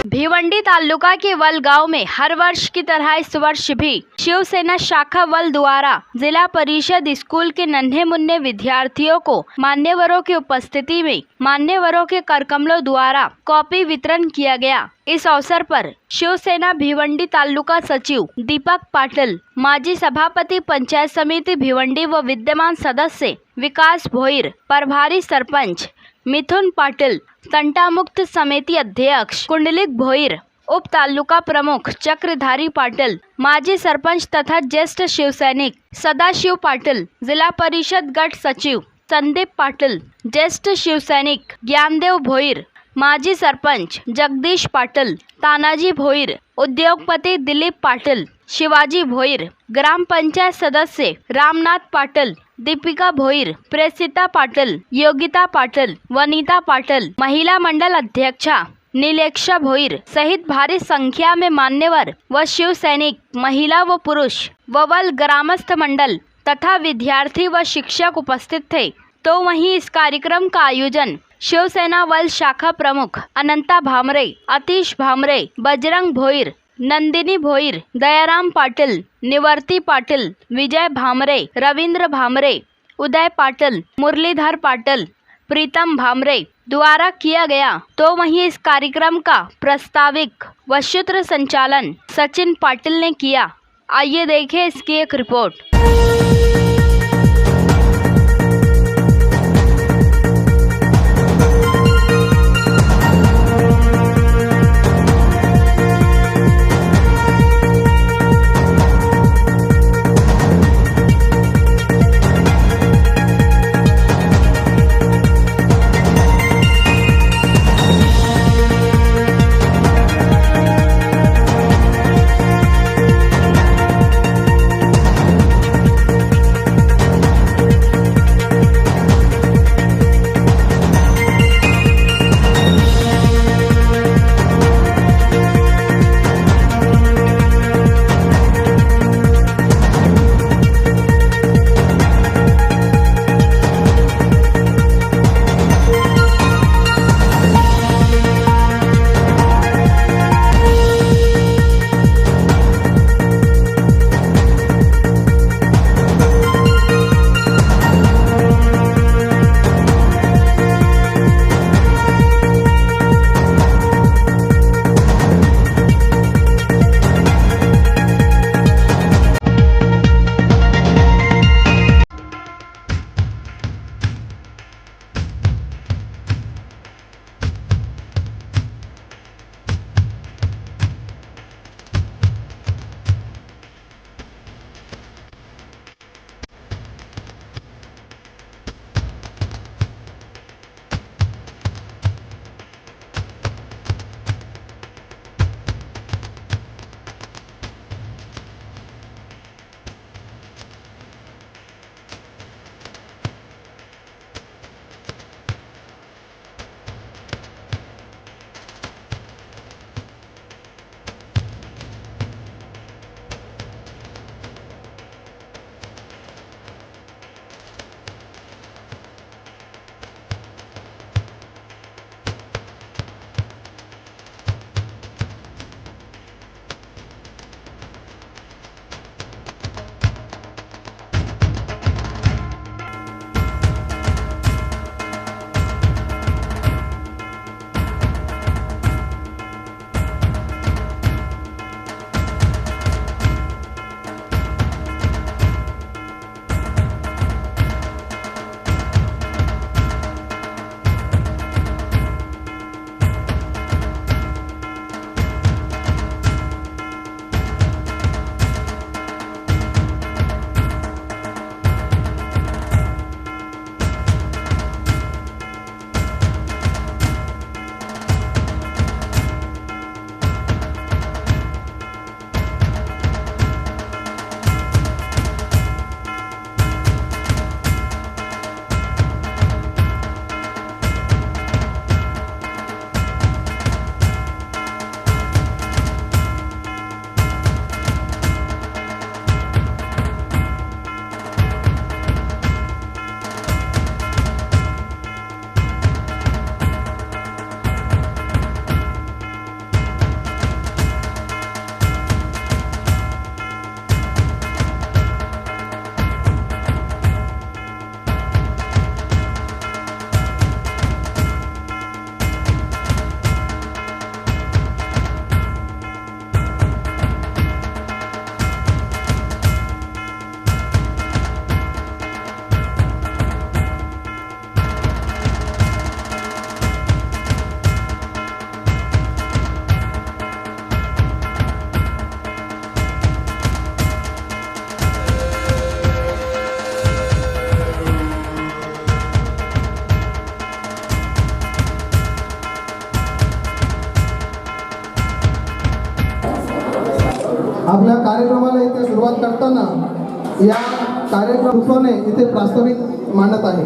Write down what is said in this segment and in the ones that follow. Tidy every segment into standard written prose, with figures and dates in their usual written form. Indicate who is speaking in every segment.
Speaker 1: भिवंडी तालुका के वल गांव में हर वर्ष की तरह इस वर्ष भी शिवसेना शाखा वल द्वारा जिला परिषद स्कूल के नन्हे मुन्ने विद्यार्थियों को मान्यवरों की उपस्थिति में मान्यवरों के करकमलों द्वारा कॉपी वितरण किया गया। इस अवसर पर शिवसेना भिवंडी तालुका सचिव दीपक पाटिल, माजी सभापति पंचायत समिति भिवंडी व विद्यमान सदस्य विकास भोईर, प्रभारी सरपंच मिथुन पाटिल, तंटा मुक्त समिति अध्यक्ष कुंडलिक भोईर, उप तालुका प्रमुख चक्रधारी पाटिल, माजी सरपंच तथा ज्येष्ठ शिवसैनिक सदाशिव पाटिल, जिला परिषद गट सचिव संदीप पाटिल, ज्येष्ठ शिवसैनिक ज्ञानदेव भोईर, माजी सरपंच जगदीश पाटिल, तानाजी भोईर, उद्योगपति दिलीप पाटिल, शिवाजी भोईर, ग्राम पंचायत सदस्य रामनाथ पाटिल, दीपिका भोईर, प्रेसिता पाटिल, योगिता पाटिल, वनीता पाटिल, महिला मंडल अध्यक्षा नीलेक्षा भोईर सहित भारी संख्या में मान्यवर व शिव सैनिक महिला व पुरुष व वल ग्रामस्थ मंडल तथा विद्यार्थी व शिक्षक उपस्थित थे। तो वहीं इस कार्यक्रम का आयोजन शिवसेना वल शाखा प्रमुख अनंता भामरे, अतीश भामरे, बजरंग भोईर, नंदिनी भोईर, दयाराम पाटिल, निवर्ती पाटिल, विजय भामरे, रविंद्र भामरे, उदय पाटिल, मुरलीधर पाटिल, प्रीतम भामरे द्वारा किया गया। तो वहीं इस कार्यक्रम का प्रास्ताविक व सूत्र संचालन सचिन पाटिल ने किया। आइए देखें इसकी एक रिपोर्ट।
Speaker 2: या कार्यक्रमाने इथे प्रास्ताविक मांडत आहे.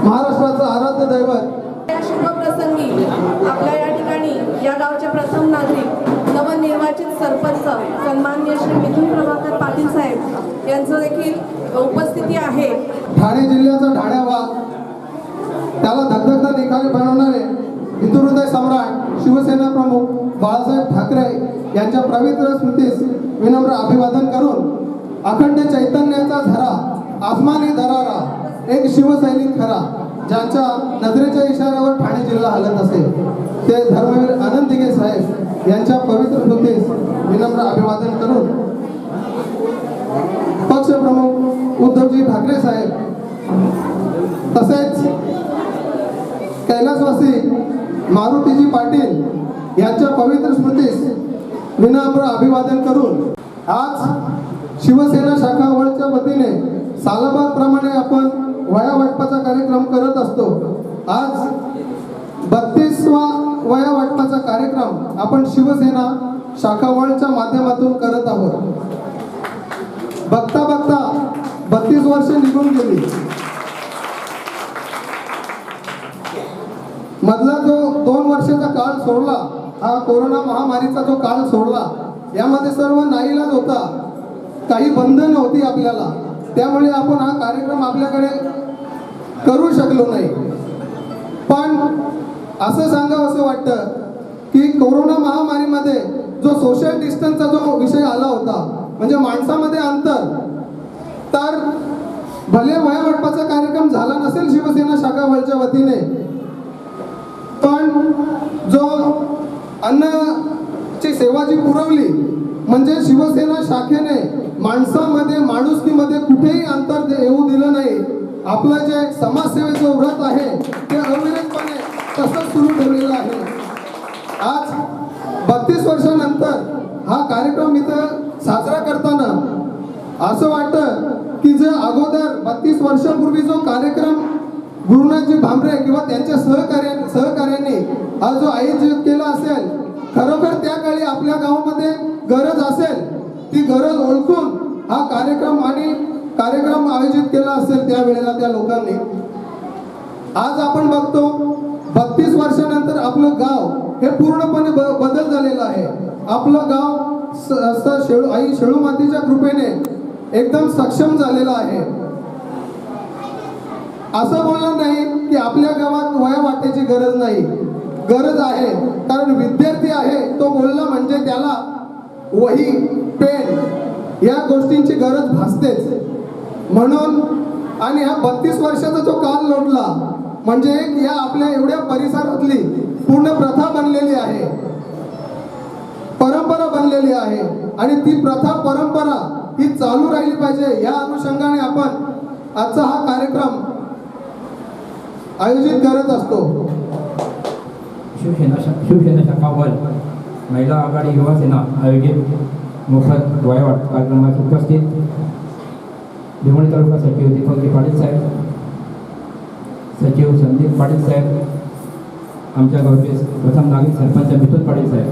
Speaker 2: महाराष्ट्राचं आराध्य दैवत
Speaker 3: या शुभप्रसंगी आपल्या या ठिकाणी या गावचे प्रथम नागरिक नवनिर्वाचित सरपंच सन्माननीय श्री मिथुन प्रभाकर पाटील साहेब यांचं देखील उपस्थिती आहे.
Speaker 2: ठाणे जिल्ह्याचा ढाण्यावा त्याला धगधगता निखारे बनवणारे हिंदुहृदय सम्राट शिवसेना प्रमुख बाळासाहेब ठाकरे यांच्या पवित्र स्मृतीस विनम्र अभिवादन करून अखंड चैतन्याचा झरा आसमानी दरारा एक शिवसैनिक खरा ज्यांच्या नजरेच्या इशाऱ्यावर ठाणे जिल्हा हलत असे ते धर्मवीर आनंद दिघे साहेब यांच्या पवित्र स्मृतीस विनम्र अभिवादन करून पक्षप्रमुख उद्धवजी ठाकरे साहेब तसेच कैलासवासी मारुतीजी पाटील यांच्या पवित्र स्मृतीस विनम्र अभिवादन करून आज शिवसेना शाखा वळच्या वतीने सालाबादप्रमाणे आपण वया वाटपाचा कार्यक्रम करत असतो. आज 32वा वया वाटपाचा कार्यक्रम आपण शिवसेना शाखा वळच्या माध्यमातून करत आहोत. बघता बघता 32 वर्ष निघून गेली. मधला जो 2 वर्षाचा काळ सोडला, हा कोरोना महामारीचा जो काळ सोडला, यामध्ये सर्व नाईलाज होता, काही बंधन होती आपल्याला, त्यामुळे आपण हा कार्यक्रम आपल्याकडे करू शकलो नाही. पण असं सांगावं असं वाटतं की कोरोना महामारीमध्ये जो सोशल डिस्टन्सचा जो विषय आला होता, म्हणजे माणसामध्ये अंतर, तर भले वयावाटपाचा कार्यक्रम झाला नसेल शिवसेना शाखा वळच्या वतीने, पण जो अन्नची सेवा जी पुरवली, म्हणजे शिवसेना शाखेने माणसामध्ये माणुसकीमध्ये कुठेही अंतर येऊ दिलं नाही. आपलं जे समाजसेवेचं व्रत आहे ते अविरतपणे तसंच सुरू ठेवलेलं आहे. आज 32 वर्षानंतर हा कार्यक्रम इथं साजरा करताना असं वाटतं की जे अगोदर 32 वर्षापूर्वी जो कार्यक्रम गुरुनाथजी भांबरे किंवा त्यांच्या सहकार्यांनी हा जो आयोजित केला असेल, खरोखर त्या काळी आपल्या गावामध्ये गरज असेल, ती गरज ओळखून हा कार्यक्रम आयोजित केला असेल त्यावेळेला त्या लोकांनी. आज आपण बघतो 32 वर्षानंतर आपलं गाव हे पूर्णपणे बदल झालेलं आहे. आपलं गाव आई शेळूमातीच्या कृपेने एकदम सक्षम झालेलं आहे. असं बोलणार नाही की आपल्या गावात वया वाटायची गरज नाही, गरज आहे. कारण विद्यार्थी आहे तो बोलला म्हणजे त्याला वही पेन या गोष्टींची गरज भासतेच. म्हणून आणि हा 32 वर्षाचा जो काल लोटला, म्हणजे या आपल्या एवढ्या परिसरातली पूर्ण प्रथा बनलेली आहे, परंपरा बनलेली आहे, आणि ती प्रथा परंपरा ही चालू राहिली पाहिजे. या अनुषंगाने आपण आजचा हा कार्यक्रम आयोजित करत असतो.
Speaker 4: शिवसेना शाखा वळ महिला आघाडी युवा सेना आयोजित मोफत वयावाट कार्यक्रमात उपस्थित भिवंडी तालुका सचिव दीपकजी पाटील साहेब, सचिव संदीप पाटील साहेब, आमच्या गावचे प्रथम नागरिक सरपंच मिथुन पाटील साहेब,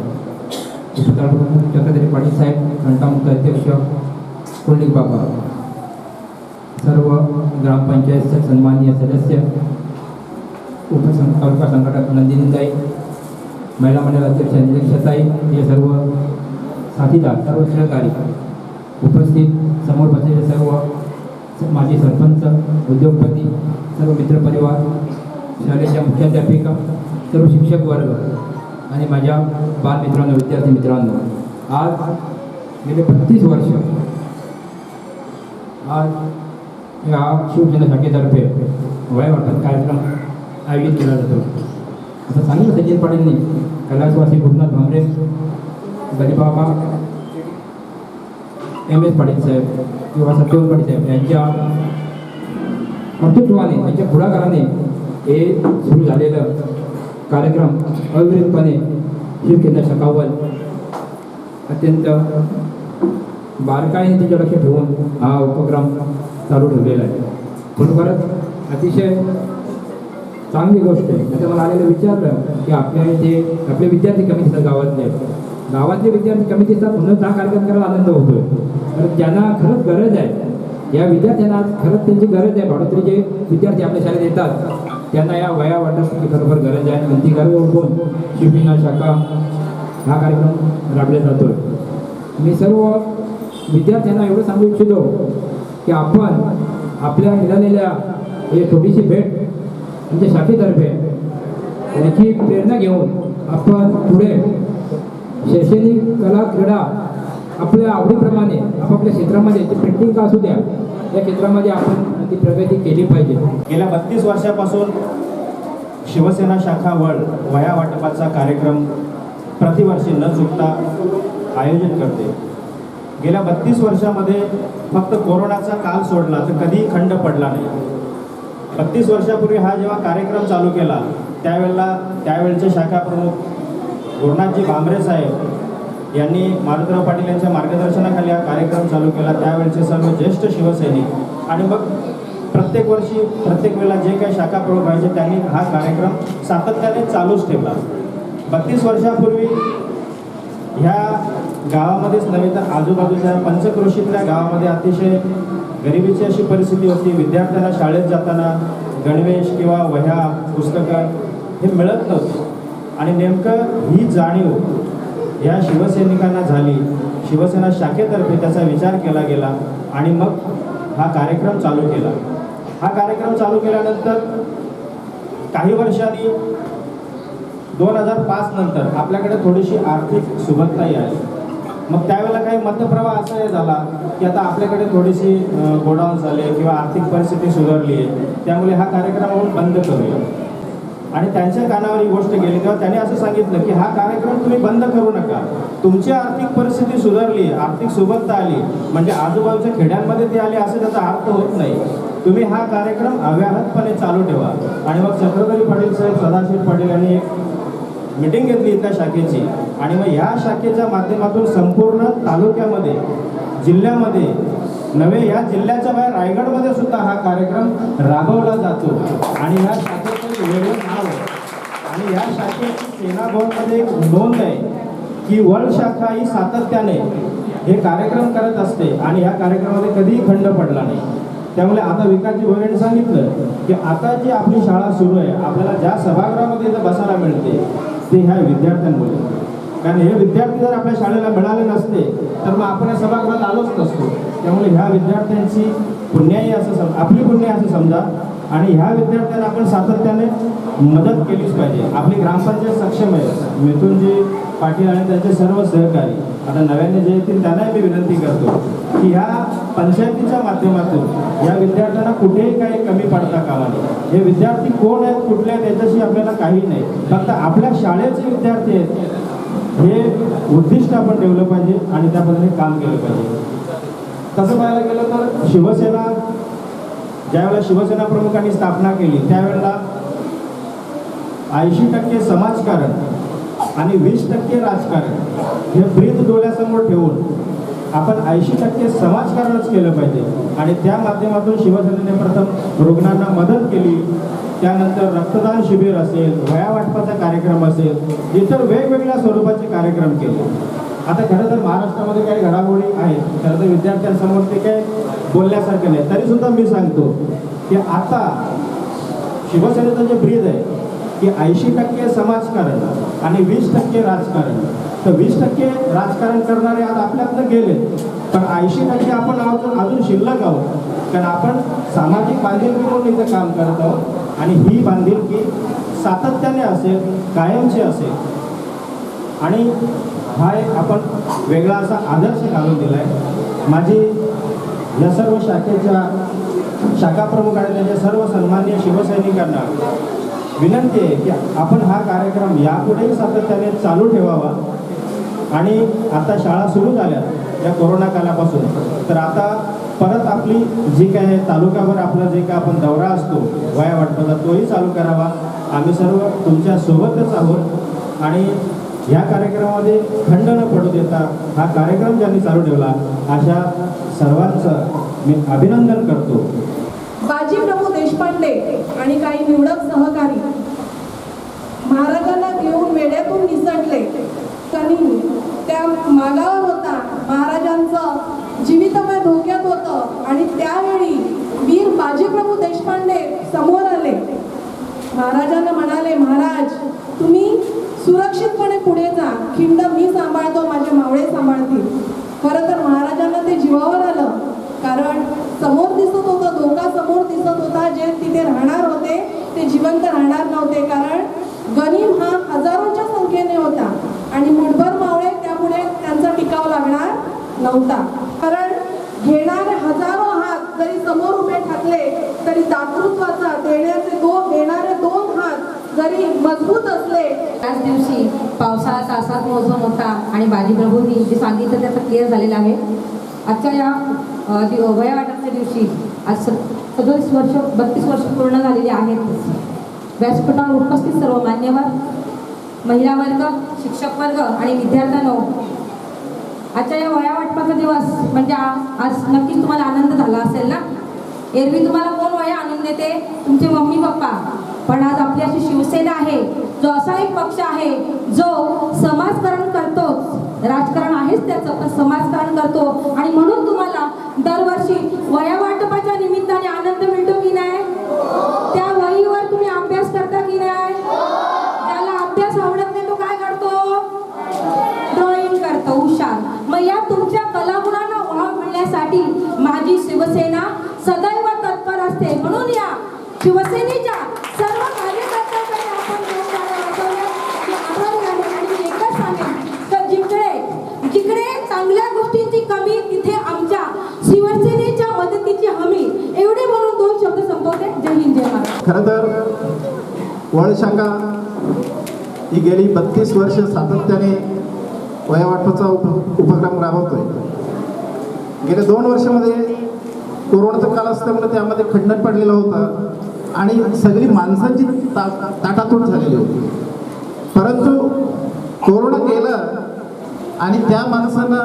Speaker 4: उपप्रमुख चक्रधरी पाटील साहेब, घंटामुक्त अध्यक्ष कुलदीप बाबा, सर्व ग्रामपंचायत सन्माननीय सदस्य, तालुका संघटक नंदिनीताई, महिला मंडळ अध्यक्ष निरीक्षताई, हे सर्व साथीदार, सर्व सहकारी उपस्थित, समोर बसलेले सर्व माजी सरपंच, उद्योगपती, सर्व मित्रपरिवार, शाळेच्या मुख्याध्यापिका, सर्व शिक्षक वर्ग आणि माझ्या बालमित्रांनो, विद्यार्थी मित्रांनो, आज गेले 32 वर्ष आज या शिवसेना शाखेतर्फे वयावाटप कार्यक्रम आयोजित केला जातो. असं सांगितलं सचिन पाटीलनी, कैलासवासी गुरुनाथ भांबरे, गरीबाबा MS पाटील साहेब किंवा सत्यवान पाटील साहेब यांच्या कर्तृत्वाने, यांच्या पुढाकाराने हे सुरू झालेलं कार्यक्रम अविरतपणे शिवसेना शाखा वळ अत्यंत बारकाईने त्याच्या लक्ष ठेवून हा उपक्रम चालू ठेवलेला आहे. खरोखरच अतिशय चांगली गोष्ट आहे. आता मला आलेलं विचारलं की आपल्या इथे आपले विद्यार्थी कमी दिसतात गावातले, गावातले विद्यार्थी कमी दिसतात म्हणून हा कार्यक्रम करायला आनंद होतोय. तर त्यांना खरंच गरज आहे, या विद्यार्थ्यांना आज खरंच त्यांची गरज आहे. भाडोत्री जे विद्यार्थी आपल्या शाळेत येतात त्यांना या वया वाटपाची खरोखर गरज आहे. आणि ती गरज ओळखून शिवसेना शाखा हा कार्यक्रम राबवला जातोय. मी सर्व विद्यार्थ्यांना एवढं सांगू इच्छितो की आपण आपल्या मिळालेल्या एक छोटीशी भेट म्हणजे शाखेतर्फे याची प्रेरणा घेऊन आपण पुढे शैक्षणिक कला क्रीडा आपल्या आवडीप्रमाणे आपापल्या क्षेत्रामध्ये ते पेंटिंग का असू द्या या क्षेत्रामध्ये आपण ती प्रगती केली पाहिजे.
Speaker 5: गेल्या 32 वर्षापासून शिवसेना शाखा वळ वया वाटपाचा कार्यक्रम प्रतिवर्षी न चुकता आयोजित करते. गेल्या 32 वर्षामध्ये फक्त कोरोनाचा काल सोडला तर कधीही खंड पडला नाही. 32 वर्षापूर्वी हा जेव्हा कार्यक्रम चालू केला त्यावेळेचे शाखा प्रमुख गुरुनाथजी भांबरे साहेब यांनी मारुतराव पाटील यांच्या मार्गदर्शनाखाली हा कार्यक्रम चालू केला. त्यावेळेचे सर्व ज्येष्ठ शिवसैनिक आणि मग प्रत्येक वर्षी प्रत्येक वेळेला जे काही शाखा प्रमुख व्हायचे त्यांनी हा कार्यक्रम सातत्याने चालूच ठेवला. 32 वर्षापूर्वी ह्या गावामध्येच नव्हे तर आजूबाजूच्या पंचक्रोशीतल्या गावामध्ये अतिशय गरिबीची अशी परिस्थिती होती. विद्यार्थ्यांना शाळेत जाताना गणवेश किंवा वह्या पुस्तकं हे मिळत नव्हते. आणि नेमकं ही जाणीव या शिवसैनिकांना झाली. शिवसेना शाखेतर्फे त्याचा विचार केला गेला आणि मग हा कार्यक्रम चालू केला. हा कार्यक्रम चालू केल्यानंतर काही वर्षांनी 2005 नंतर आपल्याकडे थोडीशी आर्थिक सुबत्ताही आली. मग त्यावेळेला काही मतप्रवाह असा झाला की आता आपल्याकडे थोडीशी गोडाऊन झाले किंवा आर्थिक परिस्थिती सुधारली आहे, त्यामुळे हा कार्यक्रम आपण बंद करूया. आणि त्यांच्या कानावर ही गोष्ट गेली तेव्हा त्यांनी असं सांगितलं की हा कार्यक्रम तुम्ही बंद करू नका. तुमची आर्थिक परिस्थिती सुधारली, आर्थिक सुबत्ता आली म्हणजे आजूबाजूच्या खेड्यांमध्ये ती आली असं त्याचा अर्थ होत नाही. तुम्ही हा कार्यक्रम अव्याहतपणे चालू ठेवा. आणि मग चक्रधरी पाटील साहेब, सदाशिव पाटील यांनी एक मीटिंग घेतली त्या शाखेची आणि मग ह्या शाखेच्या माध्यमातून संपूर्ण तालुक्यामध्ये, जिल्ह्यामध्ये नव्हे या जिल्ह्याच्या बाहेर रायगडमध्ये सुद्धा हा कार्यक्रम राबवला जातो. आणि ह्या शाखेचं वेगळं नाव आहे. आणि या शाखेची सेना भवनमध्ये एक नोंद आहे की वळ शाखा ही सातत्याने हे कार्यक्रम करत असते आणि ह्या कार्यक्रमामध्ये कधीही खंड पडला नाही. त्यामुळे आता विकासजी भोईरांनी सांगितलं की आता जी आपली शाळा सुरू आहे, आपल्याला ज्या सभागृहामध्ये इथं बसायला मिळते ते ह्या विद्यार्थ्यांमुळे. कारण हे विद्यार्थी जर आपल्या शाळेला मिळाले नसते तर मग आपण या सभागृहात आलोच नसतो. त्यामुळे ह्या विद्यार्थ्यांची पुण्याई असं आपली पुण्य असं समजा. आणि ह्या विद्यार्थ्यांना आपण सातत्याने मदत केलीच पाहिजे. आपली ग्रामपंचायत सक्षम आहे. मिथुनजी पाटील आणि त्यांचे सर्व सहकारी आता नव्याने जे येतील त्यांनाही मी विनंती करतो की ह्या पंचायतीच्या माध्यमातून या विद्यार्थ्यांना कुठेही काही कमी पडता कामा नये. हे विद्यार्थी कोण आहेत, कुठले आहेत याच्याशी आपल्याला काही नाही, फक्त आपल्या शाळेचे विद्यार्थी आहेत हे उद्दिष्ट आपण ठेवलं पाहिजे आणि त्या पद्धतीने काम केलं पाहिजे. तसं पाहायला गेलं तर शिवसेना ज्यावेळेला शिवसेना प्रमुखांनी स्थापना केली त्यावेळेला 80% समाजकारण आणि 20% राजकारण हे ब्रीद डोळ्यासमोर ठेवून आपण 80% समाजकारणच केलं पाहिजे. आणि त्या माध्यमातून शिवसेनेने प्रथम रुग्णांना मदत केली. त्यानंतर रक्तदान शिबिर असेल, वया वाटपाचा कार्यक्रम असेल, इतर वेगवेगळ्या स्वरूपाचे कार्यक्रम केले. आता खरं तर महाराष्ट्रामध्ये काही घडामोडी आहेत, खरं तर विद्यार्थ्यांसमोर ते काही बोलण्यासारखं नाही. तरीसुद्धा मी सांगतो की आता शिवसेनेचं जे ब्रीद आहे की 80% समाजकारण आणि 20% राजकारण. तर 20% राजकारण करणारे आज आपल्यातनं गेले, पण 80% आपण अजून शिल्लक आहोत. कारण आपण सामाजिक बांधिलकी म्हणून इथं काम करत आहोत आणि ही बांधिलकी सातत्याने असेल, कायमची असेल. आणि हा एक आपण वेगळा असा आदर्श घालून दिला आहे. माझी या सर्व शाखेच्या शाखा प्रमुख आणि त्यांच्या सर्व सन्माननीय शिवसैनिकांना विनंती आहे की आपण हा कार्यक्रम यापुढेही सातत्याने चालू ठेवावा. आणि आता शाळा सुरू झाल्या या कोरोना कालापासून, तर आता परत आपली जी काय तालुक्यावर आपला जे काय आपण दौरा असतो वया वाटपाचा तोही चालू करावा. आम्ही सर्व तुमच्या सोबतच आहोत आणि या कार्यक्रमामध्ये खंड न पडू देता हा कार्यक्रम ज्यांनी चालू ठेवला अशा सर्वांचं मी अभिनंदन करतो.
Speaker 3: बाजी प्रभू देशपांडे आणि काही निवडक सहकारी महाराजांना घेऊन वेड्यातून निसटले त्यांनी त्या मागावर होता, महाराजांचं जीवितमय धोक्यात होतं आणि त्यावेळी वीर बाजीप्रभू देशपांडे समोर आले. महाराजांना म्हणाले, महाराज तुम्ही सुरक्षितपणे पुढे जा, खिंड मी सांभाळतो, माझे मावळे सांभाळतील. खरं तर महाराजांना ते जीवावर आलं, कारण समोर दिसत होतं, धोका समोर दिसत होता. जे तिथे राहणार होते ते जिवंत राहणार नव्हते, कारण गनीम हा हजारोच्या संख्येने होता आणि मुठभर मावळे त्यामुळे त्यांचा टिकाव लागणार नव्हता. कारण घेणारे हजारो हात जरी समोर उभे ठाकले तरी दातृत्वाचा देणारे दोन हात जरी मजबूत असले.
Speaker 6: त्याच दिवशी पावसाळा तासात मोसम होता आणि बाजीप्रभूंनी जे सांगितलं त्याचं क्लिअर झालेलं आहे. आजच्या या वयावाटाच्या दिवशी आज 32 वर्ष पूर्ण झालेली आहेत. व्यासपीठावर उपस्थित सर्व मान्यवर, महिला वर्ग, शिक्षक वर्ग आणि विद्यार्थ्यांनो, आजच्या या वयावाटपाचा दिवस म्हणजे आज नक्कीच तुम्हाला आनंद झाला असेल ना. एरवी तुम्हाला कोण वया आणून देते? तुमचे मम्मी पप्पा. पण आज आपली अशी शिवसेना आहे, जो असा एक पक्ष आहे जो समाजकारण करतोच. राजकारण आहेच त्याचं, पण समाजकारण करतो. आणि म्हणून तुम्हाला दरवर्षी वयावाटपाच्या निमित्ताने आनंद मिळतो की नाही? त्या वहीवर तुम्ही अभ्यास करता की नाही? ज्याला अभ्यास आवडत नाही तो काय करतो? ड्रॉइंग करतो, हुशार. मग या तुमच्या कलागुणांना वाव मिळण्यासाठी माझी शिवसेना सदैव तत्पर असते. म्हणून या शिवसेनेच्या सर्व कार्यकर्त्यांकडे आपण आभारी आहे. आणि एकच सांगेन तर जिकडे चांगल्या गोष्टींची कमी तिथे आमच्या शिवसेनेच्या मदतीची हमी. एवढे म्हणून 2 शब्द संपवते. जय हिंद, जय महाराष्ट्र.
Speaker 5: खरं तर वळ शाखा ही गेली 32 वर्ष सातत्याने वयावाटपाचा उपक्रम राबवतोय. गेल्या 2 वर्षामध्ये कोरोनाचा काळ असल्यामुळे त्यामध्ये खंडन पडलेला होता आणि सगळी माणसांची ताटातूट झालेली होती. परंतु कोरोना गेला आणि त्या माणसांना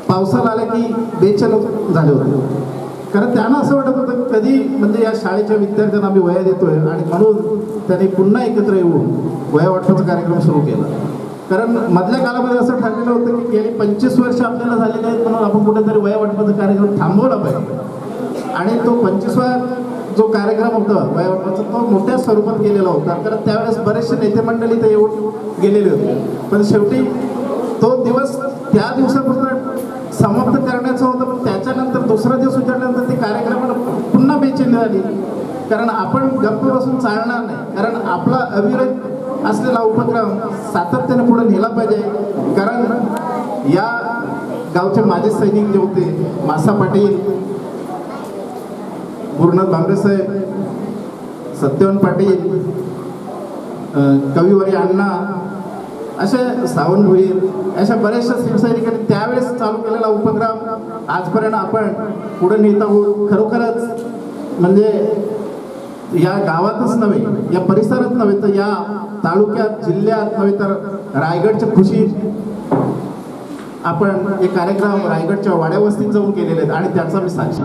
Speaker 5: पावसाला आलं की बेचैन झाले होते. कारण त्यांना असं वाटत होतं कधी म्हणजे या शाळेच्या विद्यार्थ्यांना आम्ही वया देतोय, आणि म्हणून त्यांनी पुन्हा एकत्र येऊन वयावाटपाचा कार्यक्रम सुरू केला. कारण मधल्या काळामध्ये असं ठरलेलं होतं की गेली 25 वर्ष आपल्याला झालेले आहेत, म्हणून आपण कुठेतरी वयावाटपाचा कार्यक्रम थांबवला पाहिजे. आणि तो 25वा जो कार्यक्रम होता वयावाटपाचा तो मोठ्या स्वरूपात केलेला होता. कारण त्यावेळेस बरेचसे नेते मंडळी ते येऊन गेलेले होते. पण शेवटी तो दिवस त्या दिवसापासून समाप्त करण्याचा होता. पण त्याच्यानंतर दुसरा दिवस उजाडल्यानंतर ते कार्यक्रमाला पुन्हा बेचैनी झाली. कारण आपण गप्प बसून चालणार नाही, कारण आपला अविरत असलेला उपक्रम सातत्याने पुढे नेला पाहिजे. कारण या गावचे माजी सैनिक जे होते, मासा पाटील, गुरुनाथ भांगरे साहेब, सत्यवान पाटील, कविवर्य अण्णा, अशा सावंत भोईर, अशा बऱ्याचशा शिवसैनिकांनी त्यावेळेस चालू केलेला उपक्रम आजपर्यंत आपण पुढे नेत आहोत. खरोखरच म्हणजे या गावातच नव्हे, या परिसरात नव्हे, तर या तालुक्यात, जिल्ह्यात नव्हे, तर रायगडच्या खुशीत आपण हे कार्यक्रम रायगडच्या वाड्या वस्तीत जाऊन केलेले आहेत आणि त्याचा मी साक्षी.